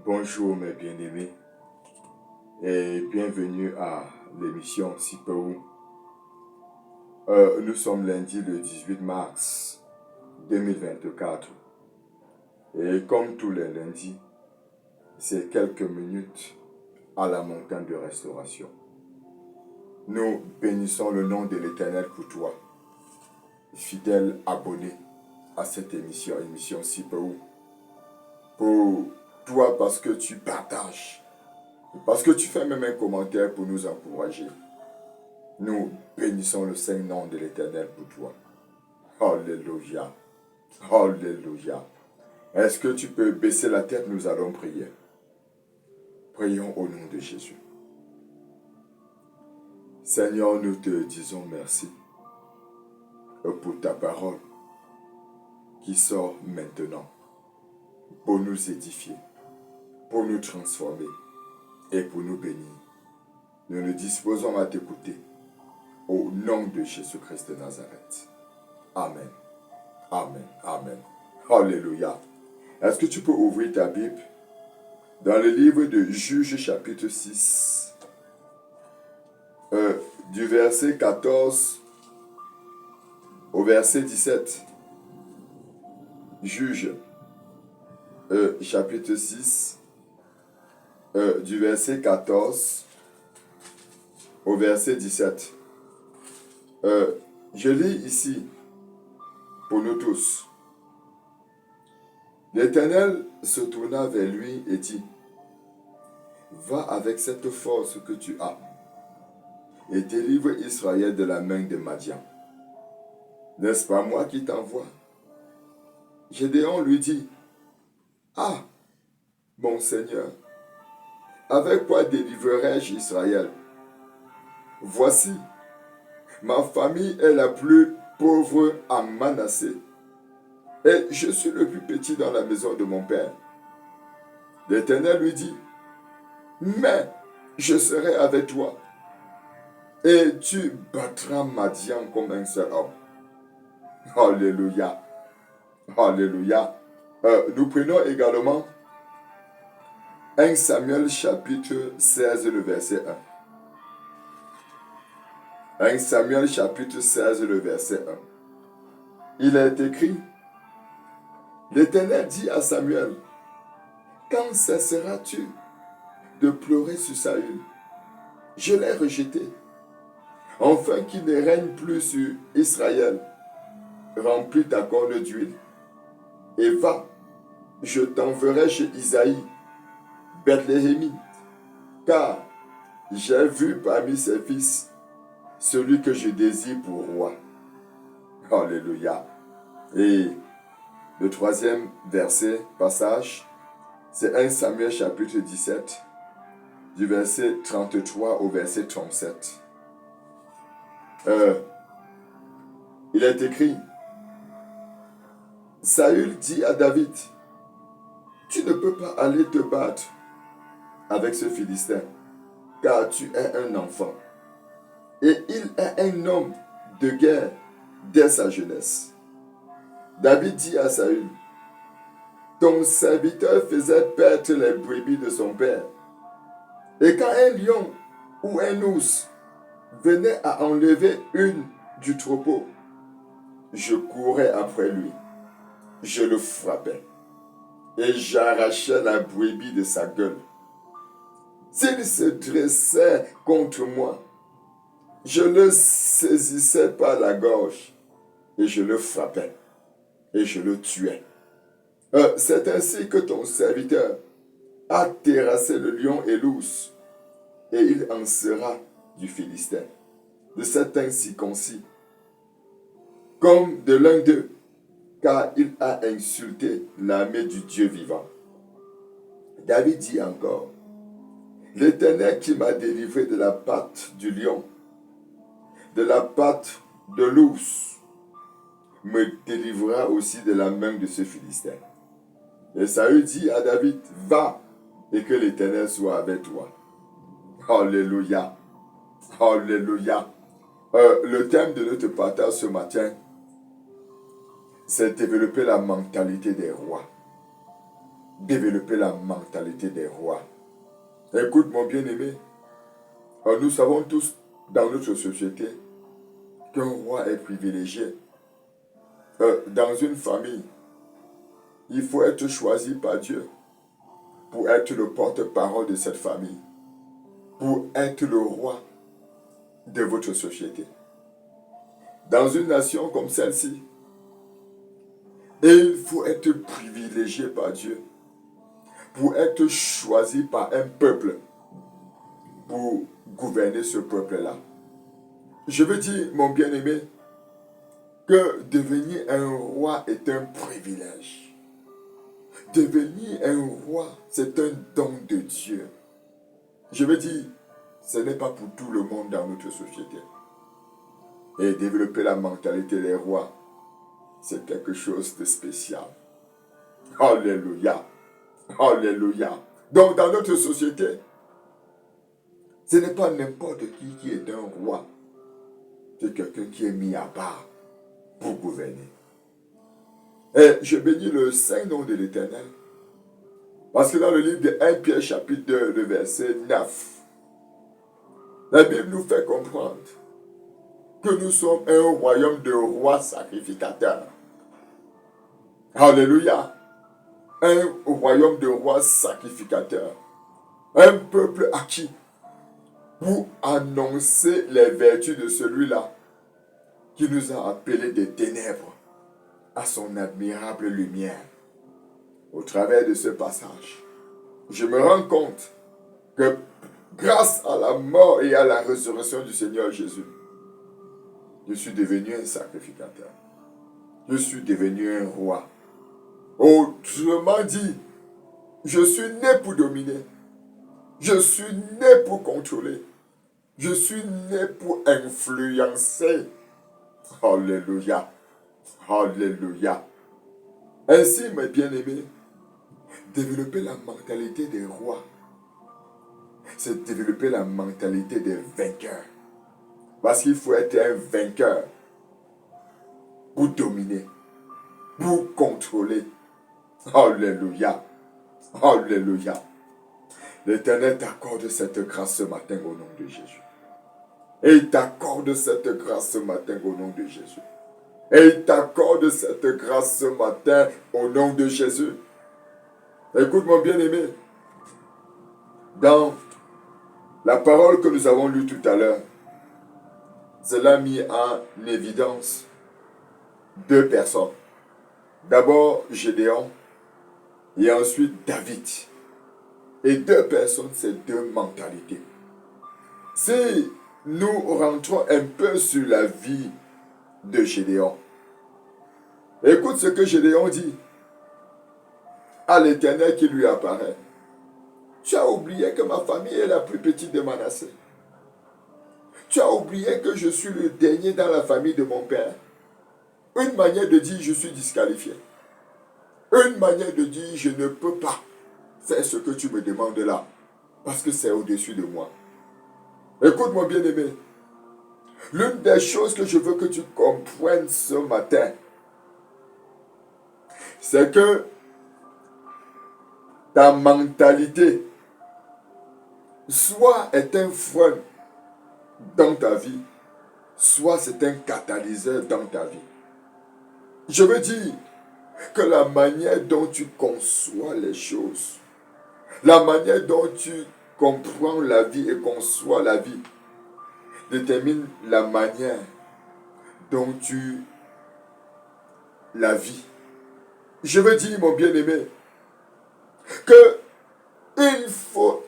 Bonjour mes bien-aimés et bienvenue à l'émission Sipaou. Nous sommes lundi le 18 mars 2024 et comme tous les lundis, c'est quelques minutes à la montagne de restauration. Nous bénissons le nom de l'Éternel pour toi, fidèle abonné à cette émission Sipaou. Pour toi parce que tu partages, parce que tu fais même un commentaire pour nous encourager. Nous bénissons le saint nom de l'Éternel pour toi. Alléluia. Alléluia. Est-ce que tu peux baisser la tête? Nous allons prier. Prions au nom de Jésus. Seigneur, nous te disons merci pour ta parole qui sort maintenant pour nous édifier, pour nous transformer et pour nous bénir. Nous nous disposons à t'écouter au nom de Jésus-Christ de Nazareth. Amen. Amen. Amen. Alléluia. Est-ce que tu peux ouvrir ta Bible dans le livre de Juges chapitre 6, du verset 14 au verset 17. Juges chapitre 6, du verset 14 au verset 17. Je lis ici pour nous tous. L'Éternel se tourna vers lui et dit, va avec cette force que tu as et délivre Israël de la main de Madian. N'est-ce pas moi qui t'envoie? Gédéon lui dit, ah, mon Seigneur, avec quoi délivrerai-je Israël? Voici, ma famille est la plus pauvre à Manassé, et je suis le plus petit dans la maison de mon père. L'Éternel lui dit, mais je serai avec toi, et tu battras Madian comme un seul homme. Alléluia. Alléluia. Nous prenons également 1 Samuel chapitre 16, le verset 1. 1 Samuel chapitre 16, le verset 1. Il est écrit, l'Éternel dit à Samuel, quand cesseras-tu de pleurer sur Saül? Je l'ai rejeté, afin qu'il ne règne plus sur Israël. Remplis ta corne d'huile, et va, je t'enverrai chez Isaïe, Bethléemite, car j'ai vu parmi ses fils celui que je désire pour roi. Alléluia. Et le troisième passage, c'est 1 Samuel chapitre 17, du verset 33 au verset 37. Il est écrit, Saül dit à David, tu ne peux pas aller te battre avec ce Philistin, car tu es un enfant, et il est un homme de guerre dès sa jeunesse. David dit à Saül, ton serviteur faisait perdre les brebis de son père, et quand un lion ou un ours venait à enlever une du troupeau, je courais après lui, je le frappais, et j'arrachais la brebis de sa gueule. S'il se dressait contre moi, je le saisissais par la gorge, et je le frappais, et je le tuais. C'est ainsi que ton serviteur a terrassé le lion et l'ours, et il en sera du Philistin, de cet incirconcis, comme de l'un d'eux, car il a insulté l'armée du Dieu vivant. David dit encore, l'Éternel qui m'a délivré de la patte du lion, de la patte de l'ours, me délivrera aussi de la main de ce Philistin. Et Saül dit à David, va, et que l'Éternel soit avec toi. Alléluia. Alléluia. Le thème de notre partage ce matin, c'est développer la mentalité des rois. développer la mentalité des rois. Écoute mon bien-aimé, nous savons tous dans notre société qu'un roi est privilégié. Dans une famille, il faut être choisi par Dieu pour être le porte-parole de cette famille, pour être le roi de votre société. Dans une nation comme celle-ci, il faut être privilégié par Dieu pour être choisi par un peuple pour gouverner ce peuple-là. Je veux dire, mon bien-aimé, que devenir un roi est un privilège. Devenir un roi, c'est un don de Dieu. Je veux dire, ce n'est pas pour tout le monde dans notre société. Et développer la mentalité des rois, c'est quelque chose de spécial. Alléluia. Alléluia. Donc dans notre société, ce n'est pas n'importe qui est un roi. C'est quelqu'un qui est mis à part pour gouverner. Et je bénis le saint nom de l'Éternel. Parce que dans le livre de 1 Pierre chapitre 2, le verset 9, la Bible nous fait comprendre que nous sommes un royaume de rois sacrificateurs. Alléluia. Un royaume de rois sacrificateurs. Un peuple acquis pour annoncer les vertus de celui-là qui nous a appelés des ténèbres à son admirable lumière. Au travers de ce passage, je me rends compte que grâce à la mort et à la résurrection du Seigneur Jésus, je suis devenu un sacrificateur. Je suis devenu un roi. Autrement dit, je suis né pour dominer. Je suis né pour contrôler. Je suis né pour influencer. Alléluia. Alléluia. Ainsi, mes bien-aimés, développer la mentalité des rois, c'est développer la mentalité des vainqueurs. Parce qu'il faut être un vainqueur pour dominer, pour contrôler. Alléluia. Alléluia. L'Éternel t'accorde cette grâce ce matin au nom de Jésus. Et il t'accorde cette grâce ce matin au nom de Jésus. Et il t'accorde cette grâce ce matin au nom de Jésus. Écoute mon bien-aimé, dans la parole que nous avons lue tout à l'heure, cela a mis en évidence deux personnes. D'abord Gédéon et ensuite David. Et deux personnes, c'est deux mentalités. Si nous rentrons un peu sur la vie de Gédéon, écoute ce que Gédéon dit à l'Éternel qui lui apparaît. Tu as oublié que ma famille est la plus petite de Manassé. Tu as oublié que je suis le dernier dans la famille de mon père. Une manière de dire je suis disqualifié. Une manière de dire je ne peux pas faire ce que tu me demandes là. Parce que c'est au-dessus de moi. Écoute mon bien-aimé. L'une des choses que je veux que tu comprennes ce matin, c'est que ta mentalité soit est un frein dans ta vie, soit c'est un catalyseur dans ta vie. Je veux dire que la manière dont tu conçois les choses, la manière dont tu comprends la vie et conçois la vie, détermine la manière dont tu la vis. Je veux dire, mon bien-aimé, que il faut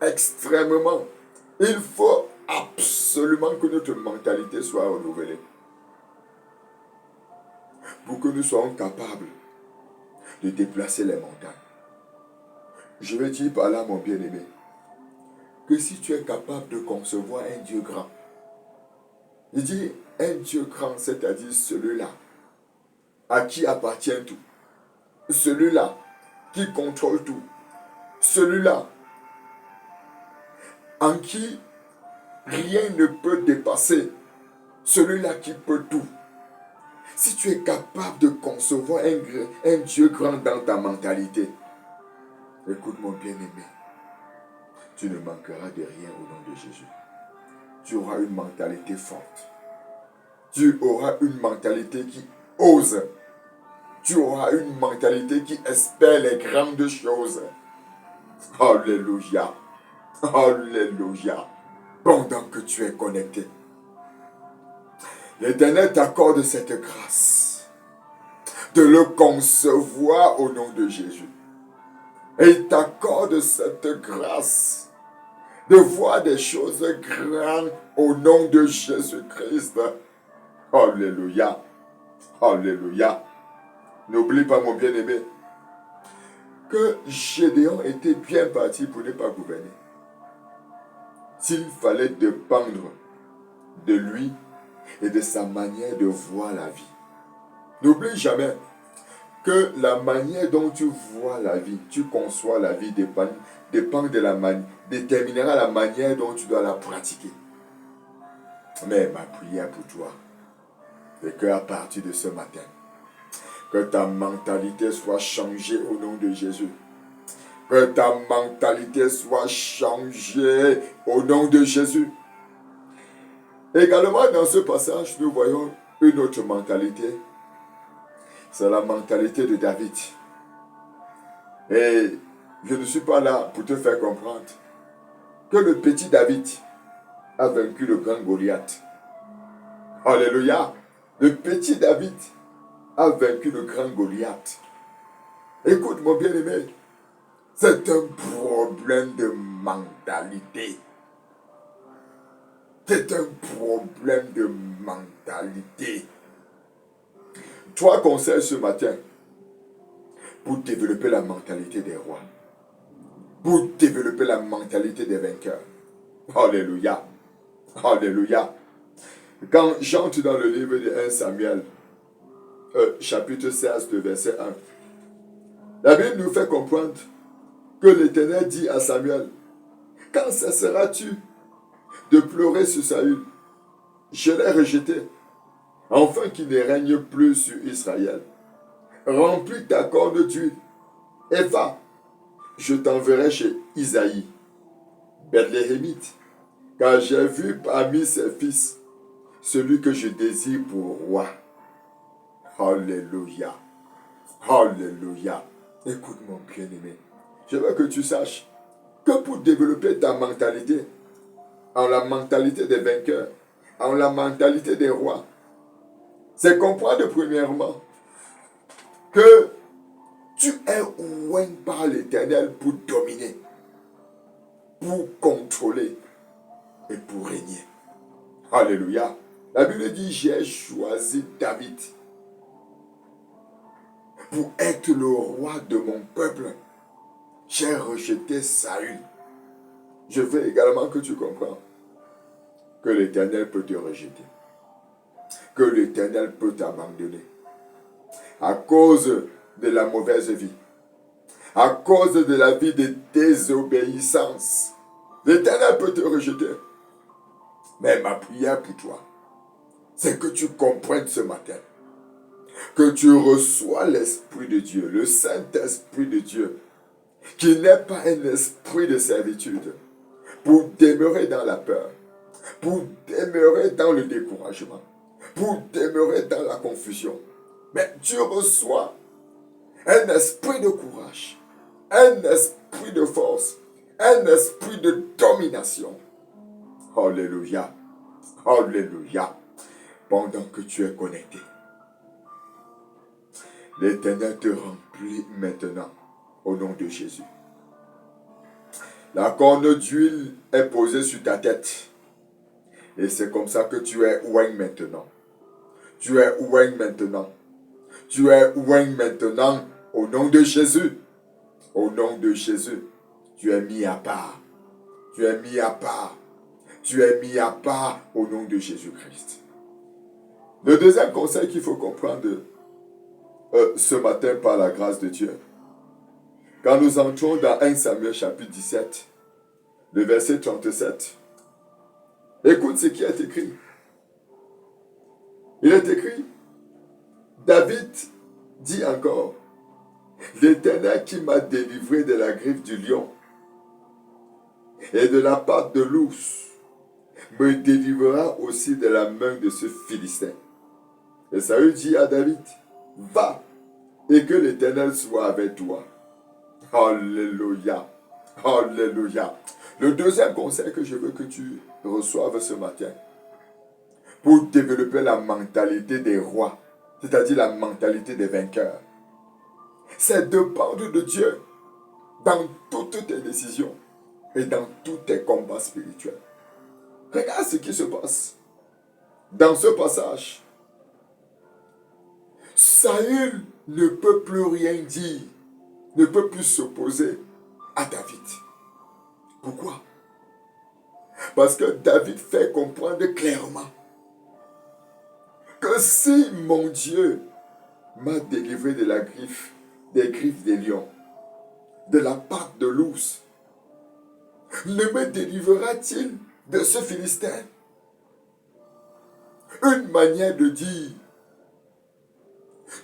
extrêmement, il faut absolument que notre mentalité soit renouvelée pour que nous soyons capables de déplacer les montagnes. Je veux dire par là, mon bien-aimé, que si tu es capable de concevoir un Dieu grand, il dit un Dieu grand, c'est-à-dire celui-là à qui appartient tout, celui-là qui contrôle tout, celui-là en qui rien ne peut dépasser, celui-là qui peut tout. si tu es capable de concevoir un Dieu grand dans ta mentalité, écoute mon bien-aimé, tu ne manqueras de rien au nom de Jésus. Tu auras une mentalité forte. Tu auras une mentalité qui ose. Tu auras une mentalité qui espère les grandes choses. Alléluia. Alléluia. Pendant que tu es connecté, l'Éternel t'accorde cette grâce de le concevoir au nom de Jésus. Et il t'accorde cette grâce de voir des choses grandes au nom de Jésus-Christ. Alléluia. Alléluia. N'oublie pas, mon bien-aimé, que Gédéon était bien parti pour ne pas gouverner. S'il fallait dépendre de lui et de sa manière de voir la vie. N'oublie jamais que la manière dont tu vois la vie, tu conçois la vie dépend de la manière, déterminera la manière dont tu dois la pratiquer. Mais ma prière pour toi, c'est qu'à partir de ce matin, que ta mentalité soit changée au nom de Jésus. Que ta mentalité soit changée au nom de Jésus. Également, dans ce passage, nous voyons une autre mentalité. C'est la mentalité de David. Et je ne suis pas là pour te faire comprendre que le petit David a vaincu le grand Goliath. Alléluia. Le petit David a vaincu le grand Goliath. Écoute, mon bien-aimé, c'est un problème de mentalité. C'est un problème de mentalité. Trois conseils ce matin pour développer la mentalité des rois. Pour développer la mentalité des vainqueurs. Alléluia. Alléluia. Quand j'entre dans le livre de 1 Samuel, chapitre 16, le verset 1, la Bible nous fait comprendre que l'Éternel dit à Samuel, quand cesseras-tu de pleurer sur Saül? Je l'ai rejeté, afin qu'il ne règne plus sur Israël. Remplis ta corne d'huile et va. Je t'enverrai chez Isaïe, Bethléemite, car j'ai vu parmi ses fils celui que je désire pour roi. Alléluia. Alléluia. Écoute mon bien-aimé, je veux que tu saches que pour développer ta mentalité, en la mentalité des vainqueurs, en la mentalité des rois, c'est comprendre premièrement que tu es oint par l'Éternel pour dominer, pour contrôler et pour régner. Alléluia. La Bible dit, j'ai choisi David pour être le roi de mon peuple. J'ai rejeté Saül. Je veux également que tu comprennes que l'Éternel peut te rejeter, que l'Éternel peut t'abandonner à cause de la mauvaise vie, à cause de la vie de désobéissance. L'Éternel peut te rejeter. Mais ma prière pour toi, c'est que tu comprennes ce matin que tu reçois l'Esprit de Dieu, le Saint-Esprit de Dieu, qui n'est pas un esprit de servitude, pour demeurer dans la peur, pour demeurer dans le découragement, pour demeurer dans la confusion. Mais tu reçois un esprit de courage, un esprit de force, un esprit de domination. Alléluia. Alléluia. Pendant que tu es connecté, l'Éternel te remplit maintenant au nom de Jésus. La corne d'huile est posée sur ta tête. Et c'est comme ça que tu es oint maintenant. Tu es oint maintenant. Tu es oint maintenant au nom de Jésus. Au nom de Jésus. Tu es mis à part. Tu es mis à part. Tu es mis à part au nom de Jésus-Christ. Le deuxième conseil qu'il faut comprendre ce matin par la grâce de Dieu. Quand nous entrons dans 1 Samuel chapitre 17, le verset 37, écoute ce qui est écrit. Il est écrit, David dit encore, l'Éternel qui m'a délivré de la griffe du lion et de la patte de l'ours me délivrera aussi de la main de ce Philistin. Et Saül dit à David, va et que l'Éternel soit avec toi. Alléluia. Alléluia. Le deuxième conseil que je veux que tu reçoives ce matin, pour développer la mentalité des rois, c'est-à-dire la mentalité des vainqueurs, c'est de dépendre de Dieu dans toutes tes décisions et dans tous tes combats spirituels. Regarde ce qui se passe dans ce passage. Saül ne peut plus rien dire, ne peut plus s'opposer à David. Pourquoi? Parce que David fait comprendre clairement que si mon Dieu m'a délivré de la griffe, des griffes des lions, de la patte de l'ours, ne me délivrera-t-il de ce Philistin? Une manière de dire,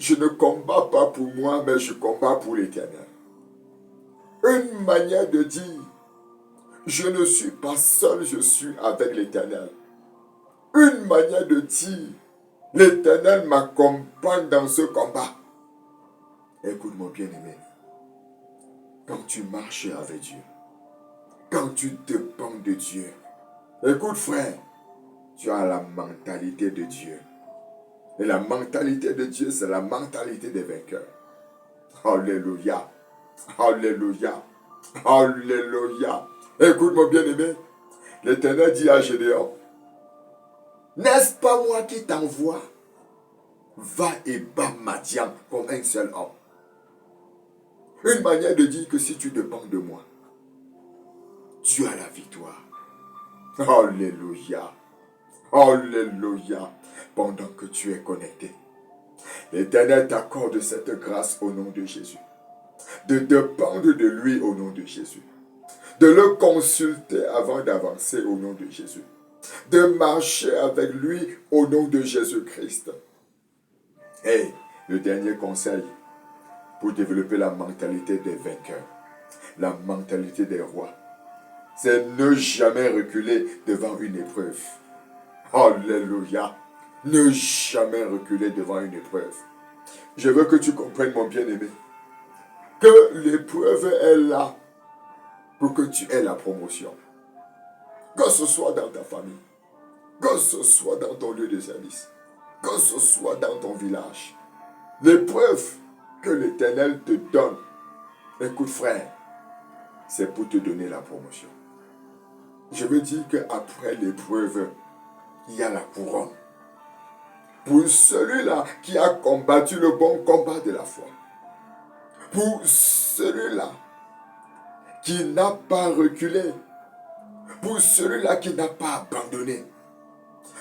je ne combats pas pour moi, mais je combats pour l'Éternel. Une manière de dire, je ne suis pas seul, je suis avec l'Éternel. Une manière de dire, l'Éternel m'accompagne dans ce combat. Écoute mon bien-aimé, quand tu marches avec Dieu, quand tu dépends de Dieu, écoute frère, tu as la mentalité de Dieu. Et la mentalité de Dieu, c'est la mentalité des vainqueurs. Alléluia. Alléluia. Alléluia. Écoute mon bien-aimé, l'Éternel dit à Gédéon, n'est-ce pas moi qui t'envoie? Va et bats Madian comme un seul homme. Une manière de dire que si tu dépends de moi, tu as la victoire. Alléluia. Alléluia. Pendant que tu es connecté, l'Éternel t'accorde cette grâce au nom de Jésus. De dépendre de lui au nom de Jésus. De le consulter avant d'avancer au nom de Jésus. De marcher avec lui au nom de Jésus-Christ. Et le dernier conseil pour développer la mentalité des vainqueurs, la mentalité des rois, c'est ne jamais reculer devant une épreuve. Alléluia. Ne jamais reculer devant une épreuve. Je veux que tu comprennes, mon bien-aimé, que l'épreuve est là pour que tu aies la promotion. Que ce soit dans ta famille, que ce soit dans ton lieu de service, que ce soit dans ton village. L'épreuve que l'Éternel te donne, écoute frère, c'est pour te donner la promotion. Je veux dire qu'après l'épreuve, il y a la couronne. Pour celui-là qui a combattu le bon combat de la foi. Pour celui-là qui n'a pas reculé. Pour celui-là qui n'a pas abandonné.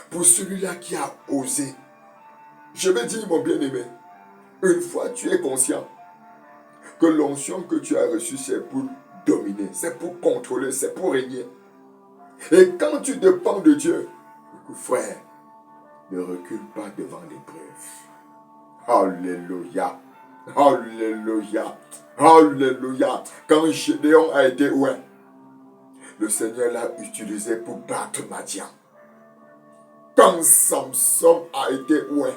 Pour celui-là qui a osé. Je veux dire, mon bien-aimé, une fois tu es conscient que l'onction que tu as reçue, c'est pour dominer, c'est pour contrôler, c'est pour régner. Et quand tu dépends de Dieu, écoute frère, ne recule pas devant l'épreuve. Alléluia. Alléluia. Alléluia. Quand Gédéon a été loin, le Seigneur l'a utilisé pour battre Madian. Quand Samson a été loin,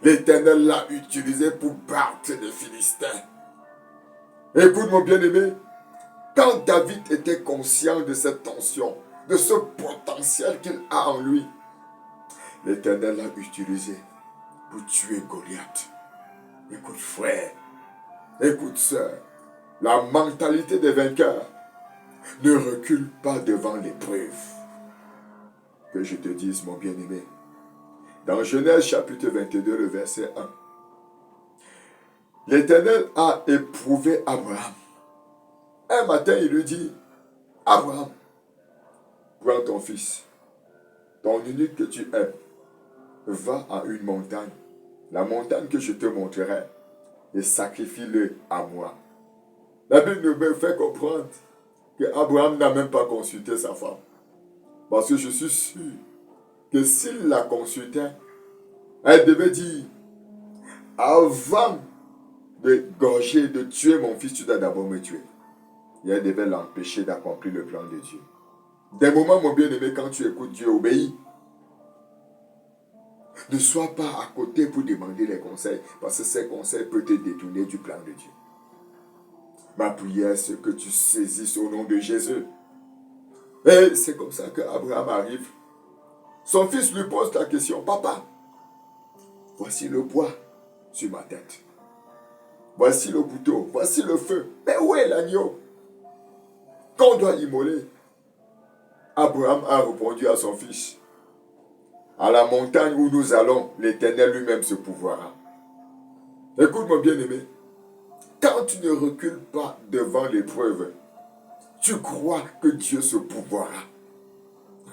l'Éternel l'a utilisé pour battre les Philistins. Écoute mon bien-aimé, quand David était conscient de cette tension, de ce potentiel qu'il a en lui, l'Éternel l'a utilisé pour tuer Goliath. Écoute frère, écoute sœur, la mentalité des vainqueurs ne recule pas devant l'épreuve. Que je te dise mon bien-aimé, dans Genèse chapitre 22, le verset 1, l'Éternel a éprouvé Abraham. Un matin, il lui dit, Abraham, prends ton fils, ton unique que tu aimes, va à une montagne, la montagne que je te montrerai, et sacrifie-le à moi. La Bible me fait comprendre que Abraham n'a même pas consulté sa femme. Parce que je suis sûr que s'il la consultait, elle devait dire, avant de gorger, de tuer mon fils, tu dois d'abord me tuer. Et elle devait l'empêcher d'accomplir le plan de Dieu. Des moments, mon bien-aimé, quand tu écoutes Dieu, obéis. Ne sois pas à côté pour demander les conseils, parce que ces conseils peuvent te détourner du plan de Dieu. Ma prière, c'est que tu saisisses au nom de Jésus. Et c'est comme ça qu'Abraham arrive. Son fils lui pose la question, papa, voici le bois sur ma tête. Voici le couteau, voici le feu. Mais où est l'agneau qu'on doit immoler? Abraham a répondu à son fils, à la montagne où nous allons, l'Éternel lui-même se pourvoira. Écoute mon bien-aimé, quand tu ne recules pas devant l'épreuve, tu crois que Dieu se pourvoira.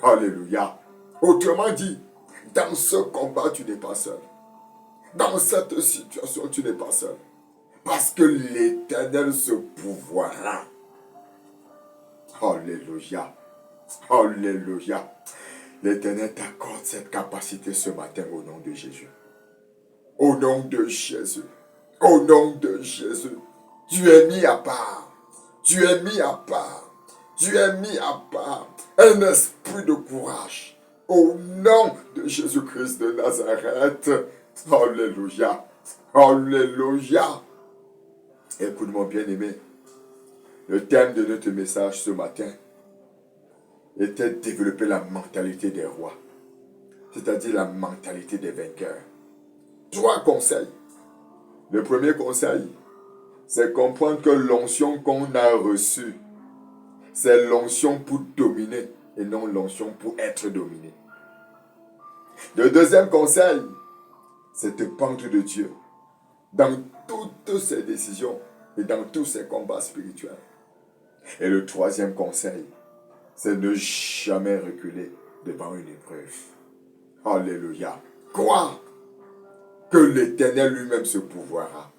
Alléluia. Autrement dit, dans ce combat, tu n'es pas seul. Dans cette situation, tu n'es pas seul. Parce que l'Éternel se pourvoira. Alléluia. Alléluia. L'Éternel t'accorde cette capacité ce matin au nom de Jésus. Au nom de Jésus. Au nom de Jésus. Tu es mis à part. Tu es mis à part. Tu es mis à part. Un esprit de courage. Au nom de Jésus-Christ de Nazareth. Alléluia. Alléluia. Écoute mon bien-aimé. Le thème de notre message ce matin était développer la mentalité des rois. C'est-à-dire la mentalité des vainqueurs. 3 conseils. Le premier conseil, c'est comprendre que l'onction qu'on a reçue, c'est l'onction pour dominer et non l'onction pour être dominé. Le deuxième conseil, c'est de dépendre de Dieu dans toutes ses décisions et dans tous ses combats spirituels. Et le troisième conseil, c'est ne jamais reculer devant une épreuve. Alléluia. Crois que l'Éternel lui-même se pourvoira.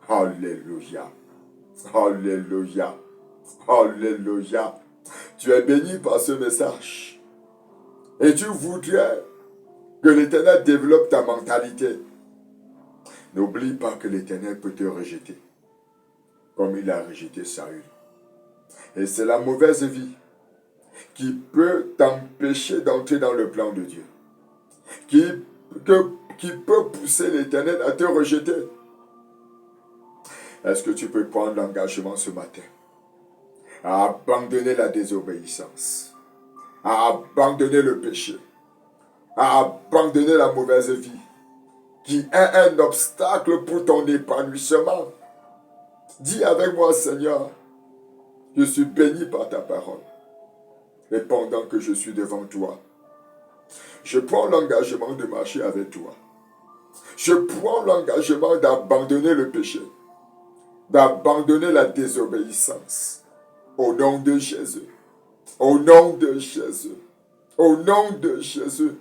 Alléluia. Alléluia. Alléluia. Tu es béni par ce message. Et tu voudrais que l'Éternel développe ta mentalité. N'oublie pas que l'Éternel peut te rejeter, comme il a rejeté Saül. Et c'est la mauvaise vie qui peut t'empêcher d'entrer dans le plan de Dieu. Qui peut pousser l'Éternel à te rejeter. Est-ce que tu peux prendre l'engagement ce matin à abandonner la désobéissance, à abandonner le péché, à abandonner la mauvaise vie qui est un obstacle pour ton épanouissement? Dis avec moi, Seigneur, je suis béni par ta parole. Et pendant que je suis devant toi, je prends l'engagement de marcher avec toi. Je prends l'engagement d'abandonner le péché, d'abandonner la désobéissance. Au nom de Jésus. Au nom de Jésus. Au nom de Jésus.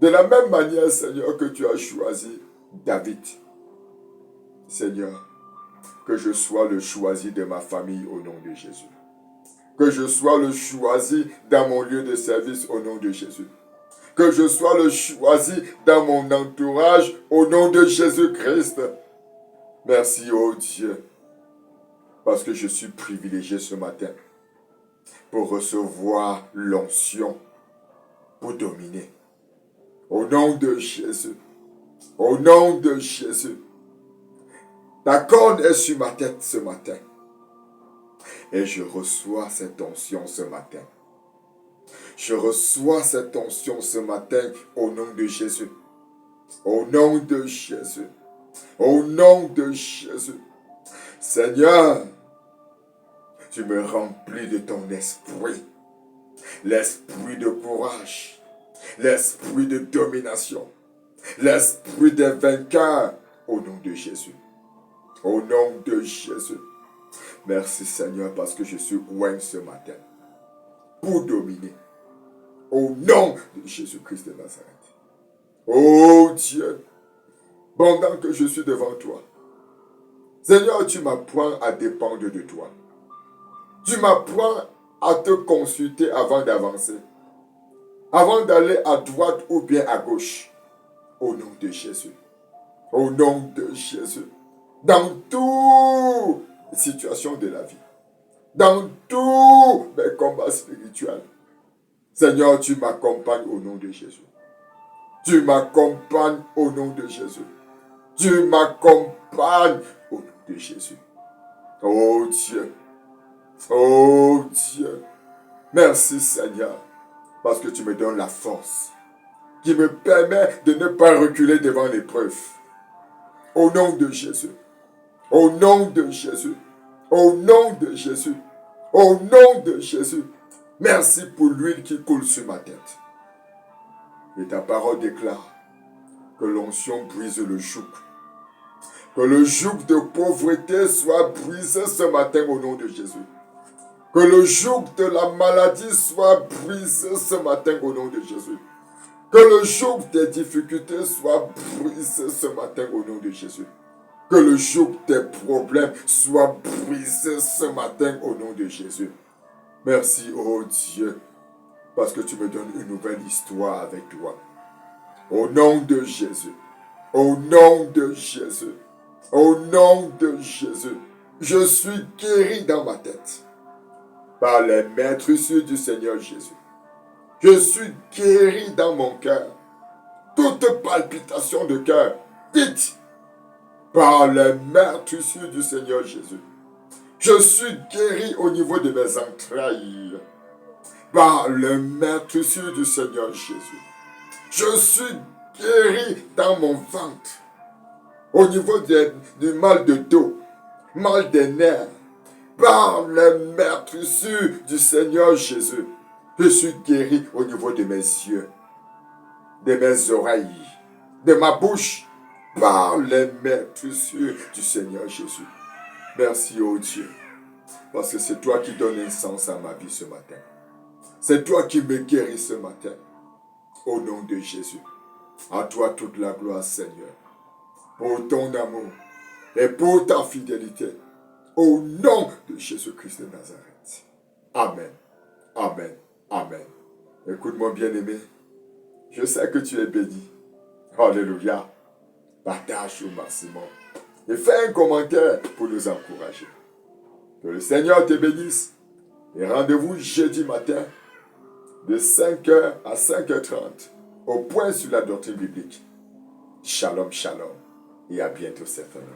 De la même manière, Seigneur, que tu as choisi David. Seigneur, que je sois le choisi de ma famille au nom de Jésus. Que je sois le choisi dans mon lieu de service au nom de Jésus. Que je sois le choisi dans mon entourage au nom de Jésus-Christ. Merci, oh Dieu, parce que je suis privilégié ce matin pour recevoir l'onction pour dominer. Au nom de Jésus. Au nom de Jésus. Ta corde est sur ma tête ce matin. Et je reçois cette onction ce matin. Je reçois cette onction ce matin au nom de Jésus. Au nom de Jésus. Au nom de Jésus. Seigneur, tu me remplis de ton esprit. L'esprit de courage. L'esprit de domination. L'esprit des vainqueurs. Au nom de Jésus. Au nom de Jésus. Merci Seigneur parce que je suis oint ce matin pour dominer. Au nom de Jésus-Christ de Nazareth. Oh Dieu, pendant que je suis devant toi, Seigneur, tu m'apprends à dépendre de toi. Tu m'apprends à te consulter avant d'avancer, avant d'aller à droite ou bien à gauche. Au nom de Jésus. Au nom de Jésus. Dans toutes les situations de la vie. Dans tous mes combats spirituels. Seigneur, tu m'accompagnes au nom de Jésus. Tu m'accompagnes au nom de Jésus. Tu m'accompagnes au nom de Jésus. Oh Dieu. Oh Dieu. Merci Seigneur. Parce que tu me donnes la force qui me permet de ne pas reculer devant l'épreuve. Au nom de Jésus. Au nom de Jésus. Au nom de Jésus. Au nom de Jésus. Merci pour l'huile qui coule sur ma tête. Et ta parole déclare que l'onction brise le joug. Que le joug de pauvreté soit brisé ce matin au nom de Jésus. Que le joug de la maladie soit brisé ce matin au nom de Jésus. Que le joug des difficultés soit brisé ce matin au nom de Jésus. Que le joug des problèmes soit brisé ce matin au nom de Jésus. Merci, oh Dieu, parce que tu me donnes une nouvelle histoire avec toi. Au nom de Jésus. Au nom de Jésus. Au nom de Jésus. Je suis guéri dans ma tête. Par les maîtresses du Seigneur Jésus. Je suis guéri dans mon cœur. Toute palpitation de cœur, dites, par les maîtresses du Seigneur Jésus. Je suis guéri au niveau de mes entrailles. Par les maîtresses du Seigneur Jésus. Je suis guéri dans mon ventre. Au niveau du mal de dos, mal des nerfs. Par les maîtresses du Seigneur Jésus. Je suis guéri au niveau de mes yeux, de mes oreilles, de ma bouche. Par les maîtresses du Seigneur Jésus. Merci, oh Dieu. Parce que c'est toi qui donnes un sens à ma vie ce matin. C'est toi qui me guéris ce matin. Au nom de Jésus. À toi toute la gloire, Seigneur. Pour ton amour et pour ta fidélité. Au nom de Jésus-Christ de Nazareth. Amen. Amen. Amen. Écoute-moi, bien-aimé. Je sais que tu es béni. Alléluia. Partage au maximum. Et fais un commentaire pour nous encourager. Que le Seigneur te bénisse. Et rendez-vous jeudi matin de 5h à 5h30 au point sur la doctrine biblique. Shalom, shalom. Et à bientôt certainement.